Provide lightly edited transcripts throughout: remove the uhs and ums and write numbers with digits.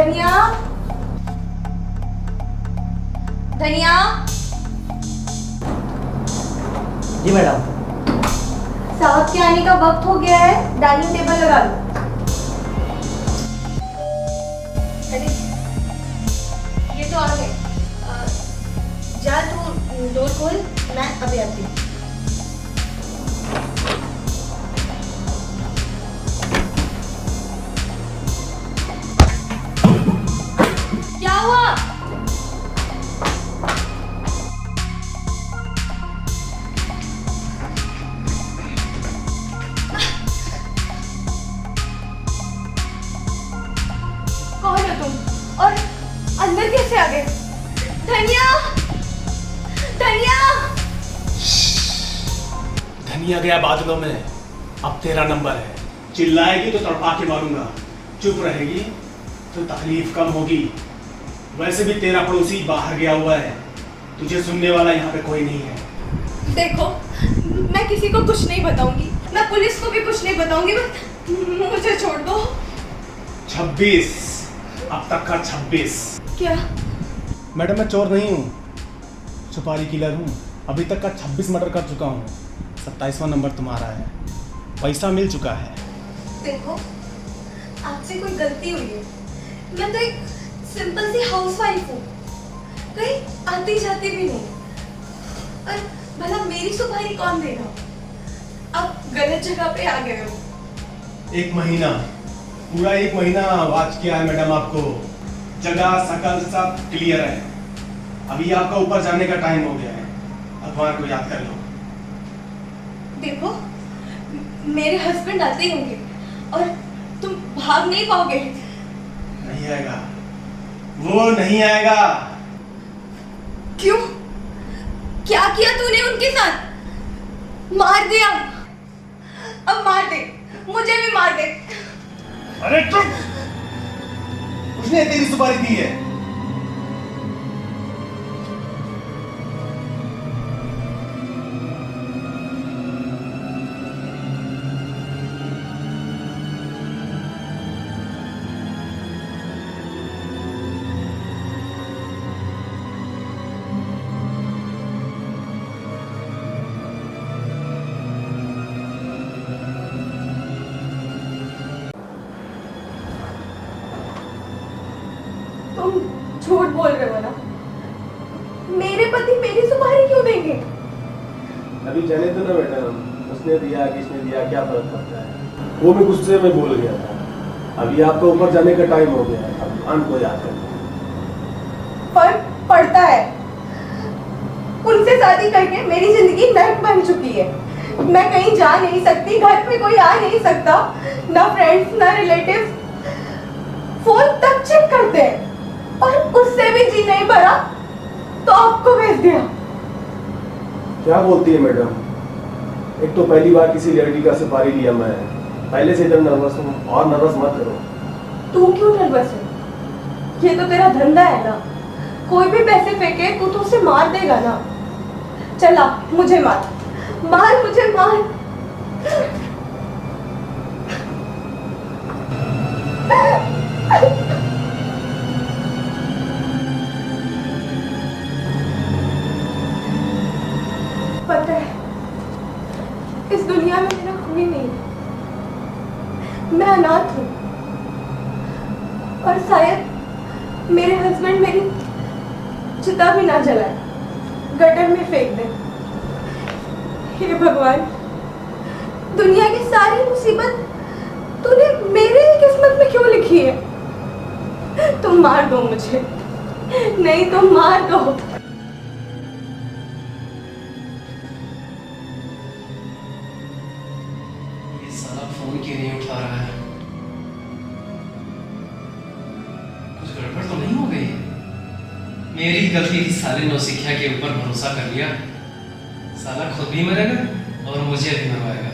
धनिया, धनिया। जी मैडम। साहब के आने का वक्त हो गया है, डाइनिंग टेबल लगा लो। अरे ये तो आ गए। जा तू डोर खोल, मैं अभी आती हूँ। क्या हुआ? कौन हो तुम और अंदर कैसे आ गए? धनिया, धनिया। धनिया गया बादलों में, अब तेरा नंबर है। चिल्लाएगी तो तड़पा के मारूंगा, चुप रहेगी तो तकलीफ कम होगी। वैसे भी तेरा पड़ोसी बाहर गया हुआ है, तुझे सुनने वाला यहाँ पे कोई नहीं है। देखो, मैं किसी को कुछ नहीं बताऊंगी, मैं पुलिस को भी कुछ नहीं बताऊंगी, बस मुझे छोड़ दो। 26, अब तक का 26। क्या? मैडम मैं चोर नहीं हूँ, सुपारी किलर हूँ। अभी तक का 26 मर्डर कर चुका हूँ। 27वां नंबर तुम्हारा है, पैसा मिल चुका है। देखो, आपसे कोई गलती हुई है। मैं तो एक सिंपल सी हाउसवाइफ हूँ, कहीं आती जाती भी नहीं। और भला मेरी सुपारी कौन देगा? आप गलत जगह पे आ गए हो। एक महीना, पूरा एक महीना वाच किया है मैडम आपको। जगह शकल सब क्लियर है। अभी आपका ऊपर जाने का टाइम हो गया है, भगवान को याद कर लो। देखो, मेरे हस्बैंड आते ही होंगे और तुम भाग नहीं पाओगे। नहीं आएगा, वो नहीं आएगा। क्यों? क्या किया तूने उनके साथ? मार दिया, अब मार दे, मुझे भी मार दे। अरे चुप! उसने तेरी सुपारी दी है। तुम झूठ बोल रहे हो ना? मेरे पति मेरी सुपारी क्यों देंगे? अभी जाने दो ना मैडम, उसने दिया किसने दिया क्या फर्क पड़ता है। वो मैं गुस्से में बोल गया था। अभी आपका ऊपर जाने का टाइम हो गया है, अब भगवान को याद करना। फर्क पड़ता है। उनसे शादी करके मेरी जिंदगी नर्क बन चुकी है। मैं कहीं जा नहीं सकती, घर पे कोई आ नहीं सकता, ना फ्रेंड्स ना रिलेटिव्स, फोन तक चेक करते हैं। और उससे भी जी नहीं भरा तो आपको भेज दिया। क्या बोलती है मैडम? एक तो पहली बार किसी लड़की का सुपारी लिया मैं, पहले से इधर नर्वस हूँ, और नर्वस मत करो। तू क्यों नर्वस है? ये तो तेरा धंधा है ना। कोई भी पैसे फेंके तू तो उसे मार देगा ना। चला, मुझे मार, मार मुझे मार। पता है, इस दुनिया में मेरा कोई नहीं है। मैं अनाथ हूँ और शायद मेरे हस्बैंड मेरी चिता भी ना जलाए, गटर में फेंक दे। हे भगवान, दुनिया की सारी मुसीबत तूने मेरे ही किस्मत में क्यों लिखी है? तुम मार दो मुझे, नहीं तुम मार दो। ये साला फोन क्यों नहीं उठा रहा है? कुछ गड़बड़ तो नहीं हो गई? मेरी गलती थी, साले नौसिखिया के ऊपर भरोसा कर लिया। साला खुद भी मरेगा और मुझे भी मरवाएगा।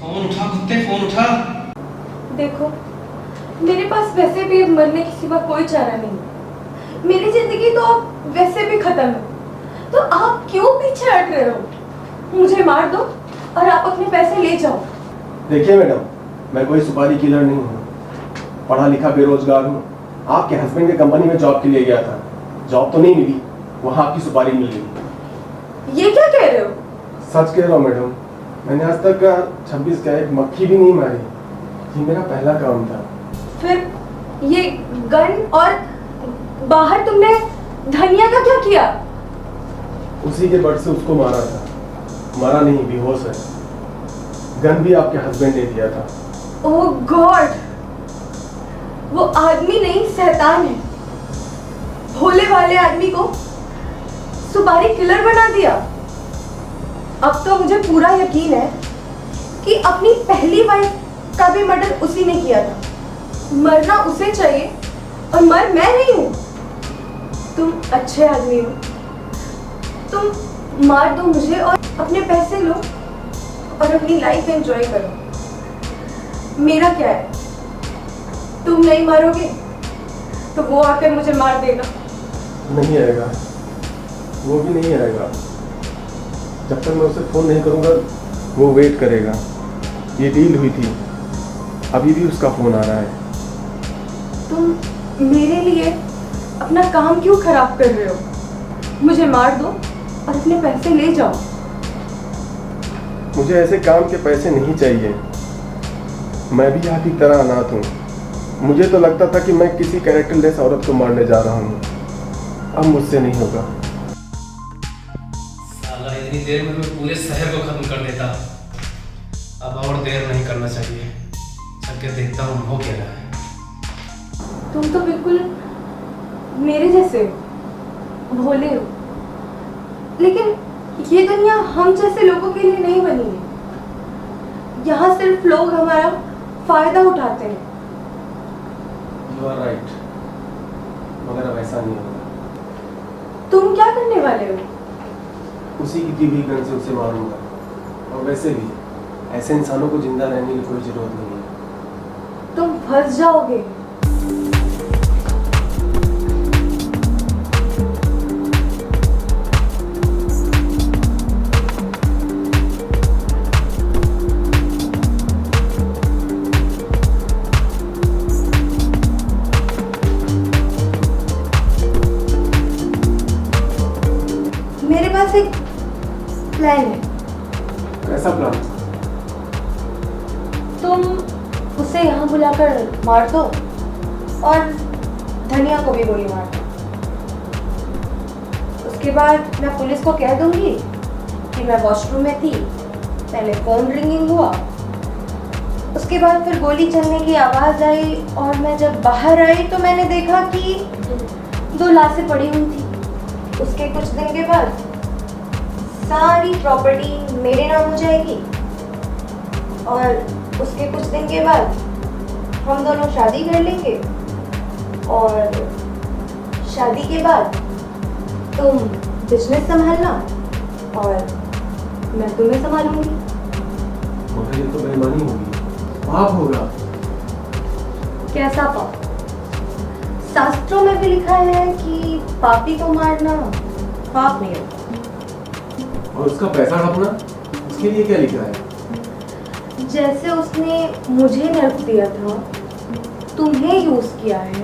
फोन उठा कुत्ते, फोन उठा। देखो, मेरे पास वैसे भी अब मरने के सिवा कोई चारा नहीं। मेरी जिंदगी तो अब वैसे भी खत्म है, तो आप क्यों पीछे हट रहे हो? मुझे मार दो और आप अपने पैसे ले जाओ। देखिए मैडम, मैं कोई सुपारी किलर नहीं हूँ, पढ़ा लिखा बेरोजगार हूँ। आपके हस्बैंड के कंपनी में जॉब के लिए गया था, जॉब तो नहीं मिली, वहाँ आपकी सुपारी मिल गई। ये क्या कह रहे हो? सच कह रहा हूँ मैडम, मैंने आज तक 26 का एक मक्खी भी नहीं मारी। ये मेरा पहला काम था। फिर ये गन और बाहर तुमने धनिया का क्या किया? उसी के बट से उसको मारा था। मारा नहीं, बेहोश है। गन भी आपके हस्बैंड ने दिया था। ओह गॉड, वो आदमी नहीं शैतान है। भोले वाले आदमी को सुपारी किलर बना दिया। अब तो मुझे पूरा यकीन है कि अपनी पहली वाइफ का भी मर्डर उसी ने किया था। मरना उसे चाहिए और मर मैं नहीं हूं। तुम अच्छे आदमी हो, तुम मार दो मुझे और अपने पैसे लो और अपनी लाइफ एंजॉय करो। मेरा क्या है? तुम नहीं मारोगे तो वो आकर मुझे मार देगा। नहीं आएगा, वो भी नहीं आएगा। जब तक मैं उसे फोन नहीं करूंगा वो वेट करेगा। ये डील हुई थी, अभी भी उसका फोन आ रहा है। तुम मेरे लिए अपना काम क्यों खराब कर रहे हो? मुझे मार दो और अपने पैसे ले जाओ। मुझे ऐसे काम के पैसे नहीं चाहिए। मैं भी आपकी तरह अनाथ हूँ। मुझे तो लगता था कि मैं किसी कैरेक्टरलेस औरत को मारने जा रहा हूँ। अब मुझसे नहीं होगा। साला इतनी देर में मैं पूरे शहर को खत्म कर देता। अब और देर नहीं करना चाहिए। चल के देखता हूँ हो क्या रहा है। तुम तो बिल्कुल मेरे जैसे हो, भोले हो। लेकिन ये दुनिया हम जैसे लोगों के लिए नहीं बनी है। यहाँ सिर्फ लोग हमारा फायदा उठाते हैं। You are right, मगर अब ऐसा नहीं होगा। तुम क्या करने वाले हो? उसी की दी हुई गन से उसे मारूंगा। और वैसे भी ऐसे इंसानों को जिंदा रहने की कोई जरूरत नहीं है। तुम फंस जाओगे। मेरे पास एक प्लान है। कैसा प्लान? तुम उसे यहाँ बुलाकर मार दो और धनिया को भी गोली मार दो। उसके बाद मैं पुलिस को कह दूंगी कि मैं वॉशरूम में थी, पहले फोन रिंगिंग हुआ, उसके बाद फिर गोली चलने की आवाज़ आई और मैं जब बाहर आई तो मैंने देखा कि 2 लाशें पड़ी हुई थी। उसके कुछ दिन के बाद सारी प्रॉपर्टी मेरे नाम हो जाएगी और उसके कुछ दिन के बाद हम दोनों शादी कर लेंगे और शादी के बाद तुम बिजनेस संभालना और मैं तुम्हें संभालूंगी। मगर ये तो बेईमानी होगी, पाप होगा। कैसा पाप? शास्त्रों में भी लिखा है कि पापी को मारना पाप नहीं होता। और उसका पैसा हड़पना, उसके लिए क्या लिखा है? जैसे उसने मुझे नर्क दिया था, तुम्हें यूज किया है,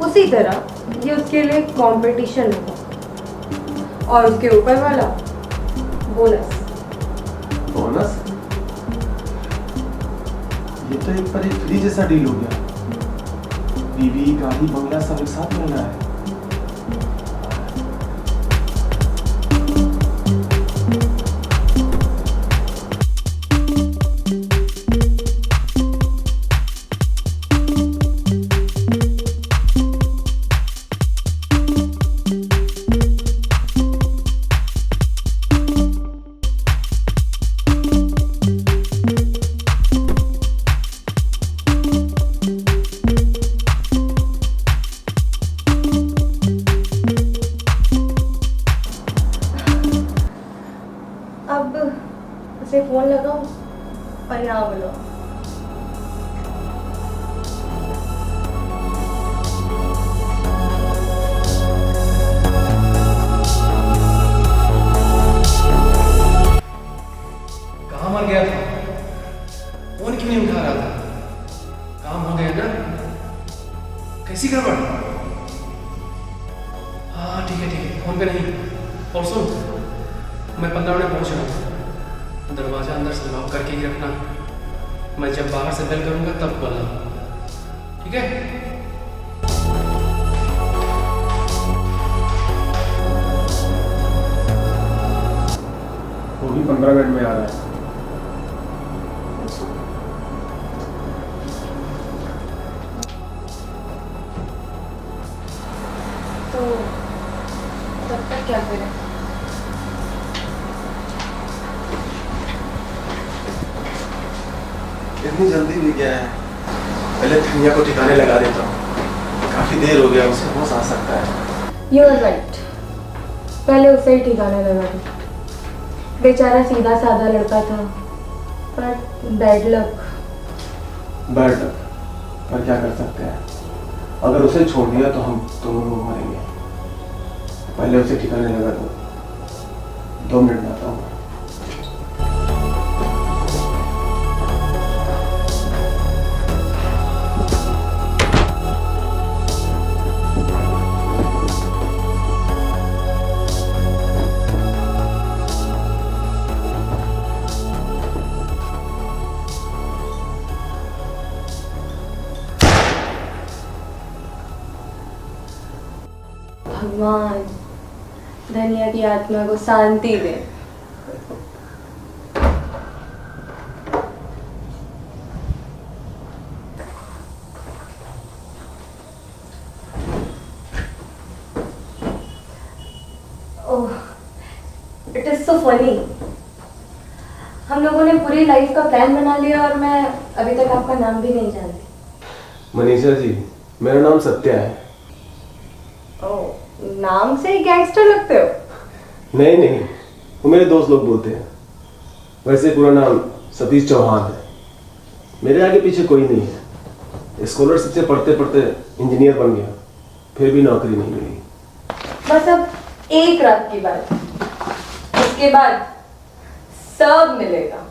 उसी तरह ये उसके लिए कंपटीशन होगा और उसके ऊपर वाला बोनस। बोनस? ये तो एक पर एक फ्री जैसा डील हो गया। बीवी, गाड़ी, बंगला सब एक साथ मिल रहा है। अब उसे फोन लगाओ और यहाँ बोलो। कहाँ मर गया था? फोन क्यों नहीं कैसी गड़बड़? हाँ ठीक है, फोन पे नहीं। और सुन, मैं 15 मिनट पहुंच रहा हूँ। दरवाजा अंदर से लॉक करके ही रखना। मैं जब बाहर से बेल करूँगा तब खोलना, ठीक है? वो भी 15 मिनट में आ रहा है। तो तब तक क्या करें? इतनी जल्दी भी क्या है, पहले धनिया को ठिकाने लगा देता हूँ। काफी देर हो गया, उसे होश आ सकता है। यू आर राइट, पहले उसे ही ठिकाने लगा दो। बेचारा सीधा साधा लड़का था, पर बैड लक। बैड लक, पर क्या कर सकते हैं? अगर उसे छोड़ दिया तो हम दोनों लोग मरेंगे। पहले उसे ठिकाने लगा दो। 2 मिनट में आता हूँ। भगवान धनिया की आत्मा को शांति दे। ओह, इट इज सो फनी। हम लोगों ने पूरी लाइफ का प्लान बना लिया और मैं अभी तक आपका नाम भी नहीं जानती। मनीषा जी, मेरा नाम सत्या है। ओह, नाम से ही गैंगस्टर लगते हो। नहीं, वो मेरे दोस्त लोग बोलते हैं। वैसे पूरा नाम सतीश चौहान है। मेरे आगे पीछे कोई नहीं है। स्कॉलरशिप से पढ़ते पढ़ते इंजीनियर बन गया, फिर भी नौकरी नहीं मिली। बस अब एक रात की बात, उसके बाद सब मिलेगा।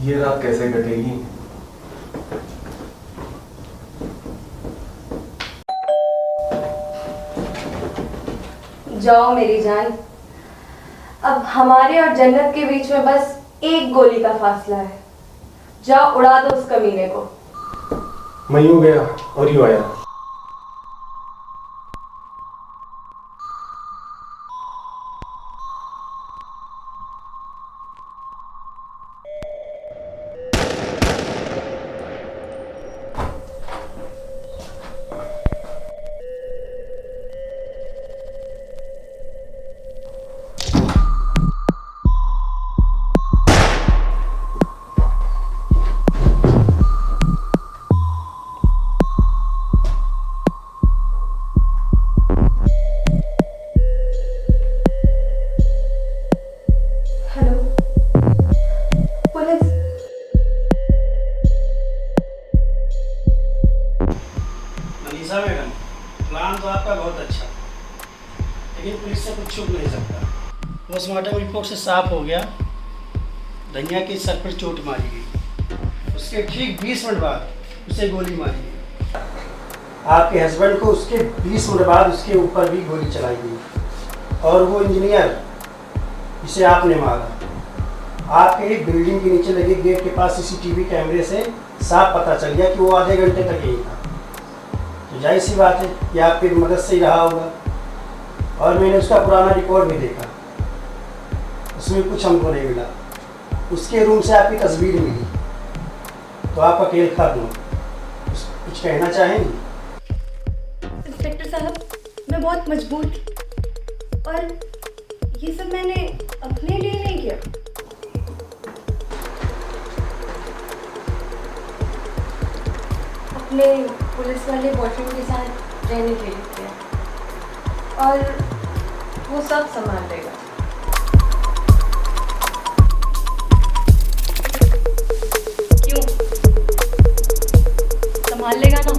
ये रात कैसे कटेगी? जाओ मेरी जान, अब हमारे और जन्नत के बीच में बस एक गोली का फासला है। जाओ उड़ा दो उस कमीने को। मैं यूं गया और यूं आया। Hello police. Manisha madam, plan तो आपका बहुत अच्छा, लेकिन पुलिस से कुछ छुप नहीं सकता। पोस्टमार्टम रिपोर्ट से साफ हो गया, धनिया के सर पर चोट मारी गई। उसके ठीक 20 मिनट बाद उसे गोली मारी गई। आपके हस्बैंड को उसके 20 मिनट बाद उसके ऊपर भी गोली चलाई गई, और वो इंजीनियर जिसे आपने मारा, आपके एक बिल्डिंग के नीचे लगे गेट के पास सीसीटीवी कैमरे से साफ पता चल गया कि वो आधे घंटे तक यही था। तो जाहिर सी बात है कि आपकी मदद से ही रहा होगा, और मैंने उसका पुराना रिकॉर्ड भी देखा, उसमें कुछ हमको नहीं मिला। उसके रूम से आपकी तस्वीर मिली, तो आपका खेल खत्म। कुछ कहना चाहेंगे? इंस्पेक्टर साहब, मैं बहुत मजबूर थी, और ये सब मैंने अपने लिए नहीं किया। अपने पुलिस वाले बॉयफ्रेंड के साथ रहने के लिए किया, और वो सब संभाल लेगा। क्यों? संभाल लेगा ना?